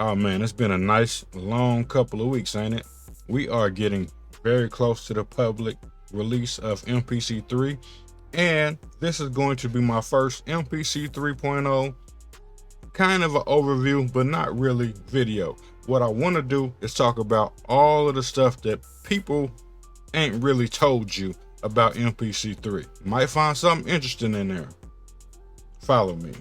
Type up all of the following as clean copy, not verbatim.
Oh man, it's been a nice long couple of weeks, ain't it? We are getting very close to the public release of MPC3, and this is going to be my first MPC 3.0 kind of an overview, but not really video. What I want to do is talk about all of the stuff that people ain't really told you about MPC3. You might find something interesting in there. Follow me.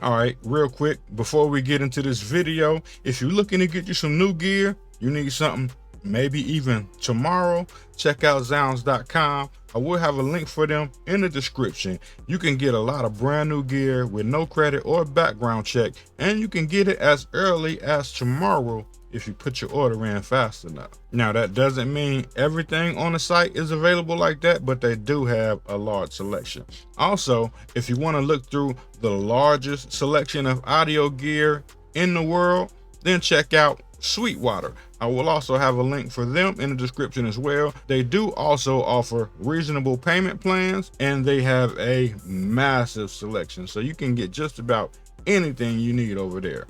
All right, real quick, before we get into this video, if you're looking to get you some new gear, you need something maybe even tomorrow, check out zZounds.com. I will have a link for them in the description. You can get a lot of brand new gear with no credit or background check, and you can get it as early as tomorrow if you put your order in fast enough. Now, that doesn't mean everything on the site is available like that, but they do have a large selection. Also, if you want to look through the largest selection of audio gear in the world, then check out Sweetwater. I will also have a link for them in the description as well. They do also offer reasonable payment plans, and they have a massive selection, so you can get just about anything you need over there.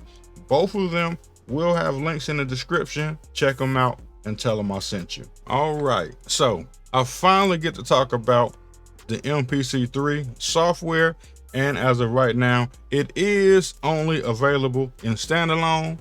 Both of them will have links in the description. Check them out and tell them I sent you. All right, so I finally get to talk about the MPC3 software, and as of right now, it is only available in standalone.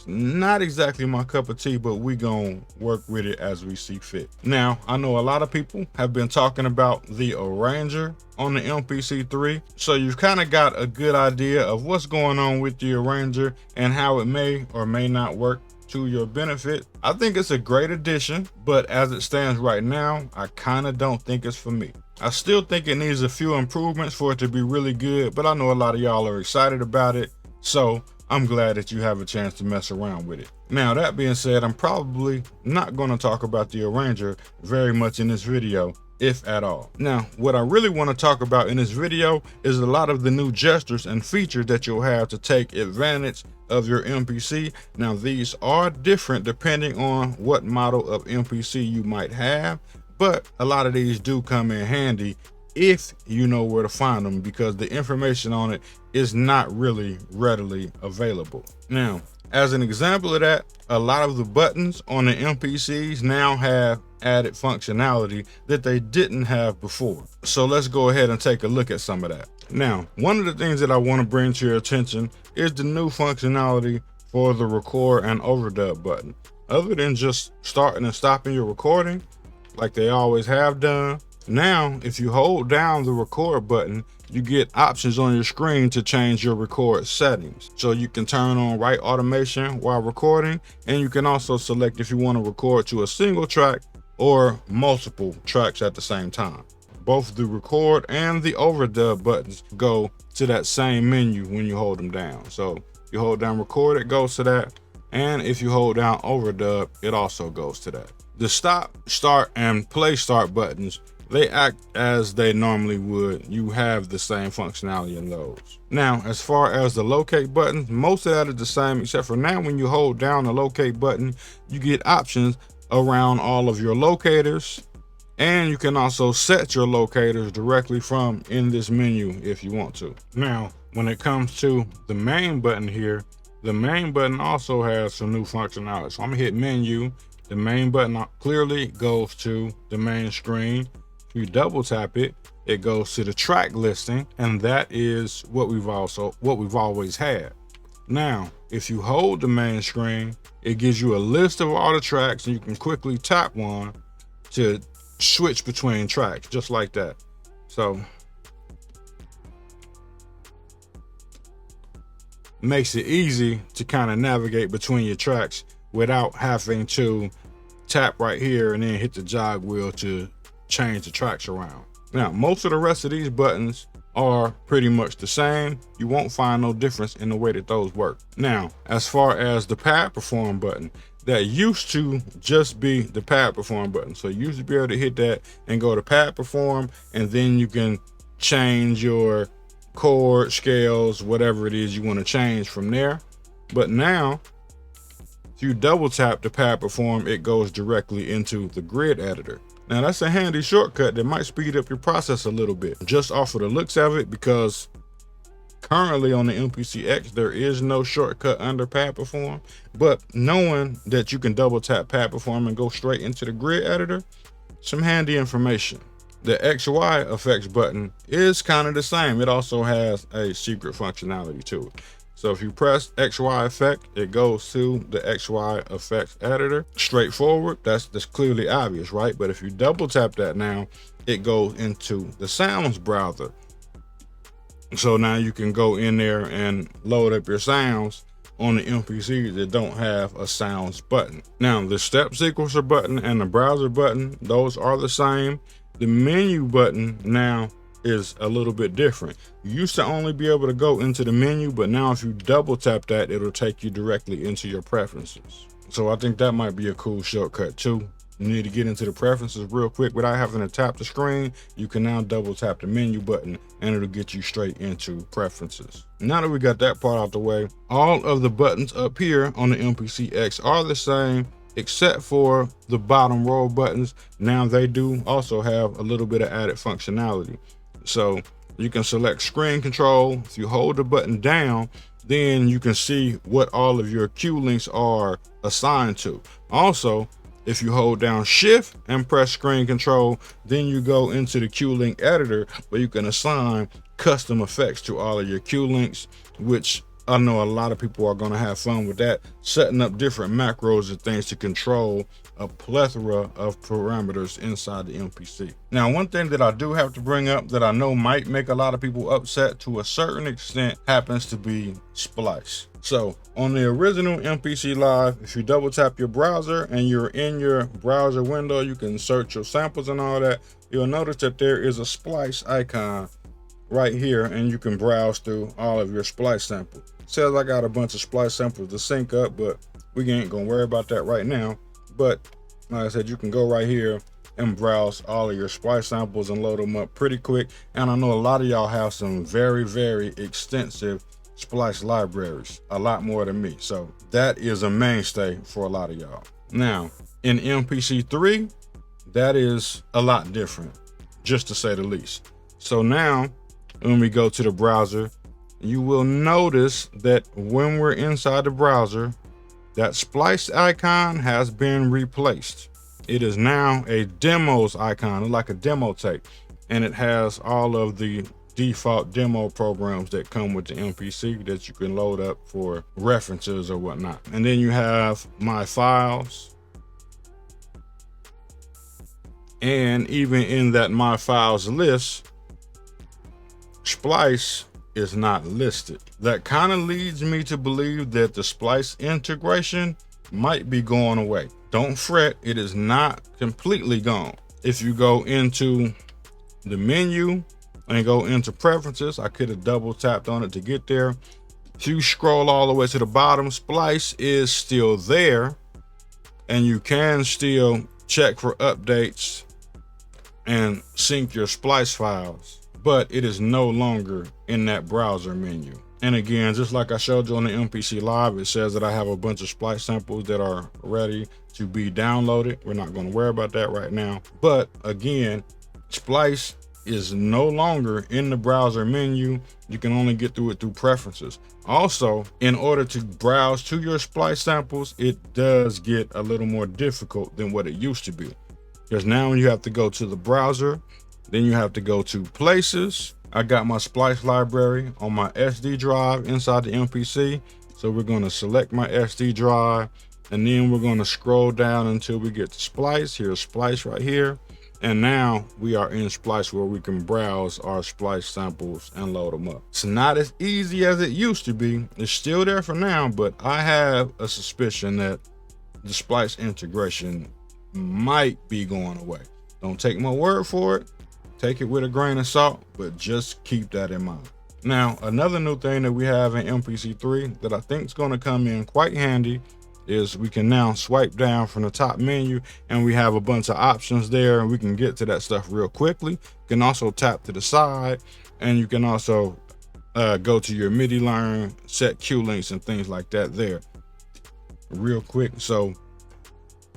Not exactly my cup of tea, but we gonna work with it as we see fit. Now, I know a lot of people have been talking about the arranger on the MPC3, so you've kind of got a good idea of what's going on with the arranger and how it may or may not work to your benefit. I think it's a great addition, but as it stands right now, I kind of don't think it's for me. I still think it needs a few improvements for it to be really good, but I know a lot of y'all are excited about it, so I'm glad that you have a chance to mess around with it. Now, that being said, I'm probably not going to talk about the arranger very much in this video, if at all. Now, what I really want to talk about in this video is a lot of the new gestures and features that you'll have to take advantage of your MPC. Now, these are different depending on what model of MPC you might have, but a lot of these do come in handy if you know where to find them, because the information on it is not really readily available. Now, as an example of that, a lot of the buttons on the MPCs now have added functionality that they didn't have before. So let's go ahead and take a look at some of that. Now, one of the things that I want to bring to your attention is the new functionality for the record and overdub button. Other than just starting and stopping your recording like they always have done, now, if you hold down the record button, you get options on your screen to change your record settings. So you can turn on write automation while recording, and you can also select if you want to record to a single track or multiple tracks at the same time. Both the record and the overdub buttons go to that same menu when you hold them down. So you hold down record, it goes to that, and if you hold down overdub, it also goes to that. The stop, start, and play start buttons, they act as they normally would. You have the same functionality in those. Now, as far as the locate button, most of that is the same, except for now when you hold down the locate button, you get options around all of your locators, and you can also set your locators directly from in this menu if you want to. Now, when it comes to the main button here, the main button also has some new functionality. So I'm gonna hit menu. The main button clearly goes to the main screen. If you double tap it, it goes to the track listing, and that is what we've always had. Now, if you hold the main screen, it gives you a list of all the tracks, and you can quickly tap one to switch between tracks, just like that. So makes it easy to kind of navigate between your tracks without having to tap right here and then hit the jog wheel to change the tracks around. Now, most of the rest of these buttons are pretty much the same. You won't find no difference in the way that those work. Now, as far as the pad perform button, that used to just be the pad perform button. So you used to be able to hit that and go to pad perform, and then you can change your chord scales, whatever it is you want to change from there. But now if you double tap the pad perform, it goes directly into the grid editor. Now that's a handy shortcut that might speed up your process a little bit, just off of the looks of it, because currently on the MPC3 there is no shortcut under pad perform. But knowing that you can double tap pad perform and go straight into the grid editor, some handy information. The XY effects button is kind of the same. It also has a secret functionality to it. So if you press XY effect, it goes to the XY effects editor. Straightforward, that's clearly obvious, right? But if you double tap that now, it goes into the sounds browser. So now you can go in there and load up your sounds on the MPC that don't have a sounds button. Now the step sequencer button and the browser button, those are the same. The menu button now is a little bit different. You used to only be able to go into the menu, but now if you double tap that, it'll take you directly into your preferences. So I think that might be a cool shortcut too. You need to get into the preferences real quick without having to tap the screen. You can now double tap the menu button and it'll get you straight into preferences. Now that we got that part out the way, all of the buttons up here on the MPC3 are the same, except for the bottom row buttons. Now they do also have a little bit of added functionality. So you can select screen control. If you hold the button down, then you can see what all of your cue links are assigned to. Also, if you hold down shift and press screen control, then you go into the cue link editor where you can assign custom effects to all of your cue links, which I know a lot of people are going to have fun with that, setting up different macros and things to control a plethora of parameters inside the MPC. Now, one thing that I do have to bring up that I know might make a lot of people upset to a certain extent happens to be Splice. So on the original MPC Live, if you double tap your browser and you're in your browser window, you can search your samples and all that. You'll notice that there is a Splice icon right here, and you can browse through all of your Splice samples. It says I got a bunch of Splice samples to sync up, but we ain't gonna worry about that right now. But like I said, you can go right here and browse all of your Splice samples and load them up pretty quick. And I know a lot of y'all have some very, very extensive Splice libraries, a lot more than me. So that is a mainstay for a lot of y'all. Now in MPC3, that is a lot different, just to say the least. So now when we go to the browser, you will notice that when we're inside the browser, that Splice icon has been replaced. It is now a demos icon, like a demo tape, and it has all of the default demo programs that come with the MPC that you can load up for references or whatnot. And then you have my files, and even in that my files list, Splice is not listed. That kind of leads me to believe that the Splice integration might be going away. Don't fret, it is not completely gone. If you go into the menu and go into preferences, I could have double tapped on it to get there. If you scroll all the way to the bottom, Splice is still there, and you can still check for updates and sync your Splice files, but it is no longer in that browser menu. And again, just like I showed you on the MPC Live, it says that I have a bunch of Splice samples that are ready to be downloaded. We're not going to worry about that right now. But again, Splice is no longer in the browser menu. You can only get through it through preferences. Also, in order to browse to your Splice samples, it does get a little more difficult than what it used to be. Because now you have to go to the browser, then you have to go to places. I got my Splice library on my SD drive inside the MPC. So we're going to select my SD drive, and then we're going to scroll down until we get to Splice. Here's Splice right here. And now we are in Splice where we can browse our Splice samples and load them up. It's not as easy as it used to be. It's still there for now, but I have a suspicion that the Splice integration might be going away. Don't take my word for it. Take it with a grain of salt, but just keep that in mind. Now, another new thing that we have in MPC3 that I think is going to come in quite handy is we can now swipe down from the top menu and we have a bunch of options there, and we can get to that stuff real quickly. You can also tap to the side, and you can also go to your MIDI line, set cue links and things like that there real quick. So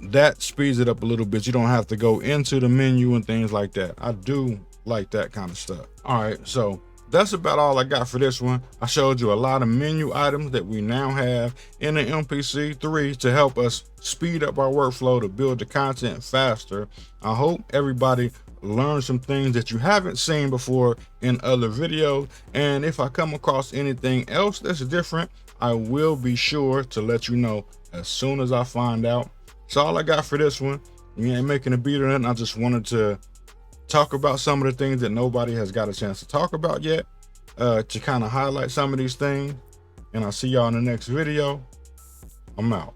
that speeds it up a little bit. You don't have to go into the menu and things like that. I do like that kind of stuff. All right, so that's about all I got for this one. I showed you a lot of menu items that we now have in the MPC3 to help us speed up our workflow to build the content faster. I hope everybody learned some things that you haven't seen before in other videos. And if I come across anything else that's different, I will be sure to let you know as soon as I find out. That's all I got for this one. We ain't making a beat or nothing. I just wanted to talk about some of the things that nobody has got a chance to talk about yet, to kind of highlight some of these things. And I'll see y'all in the next video. I'm out.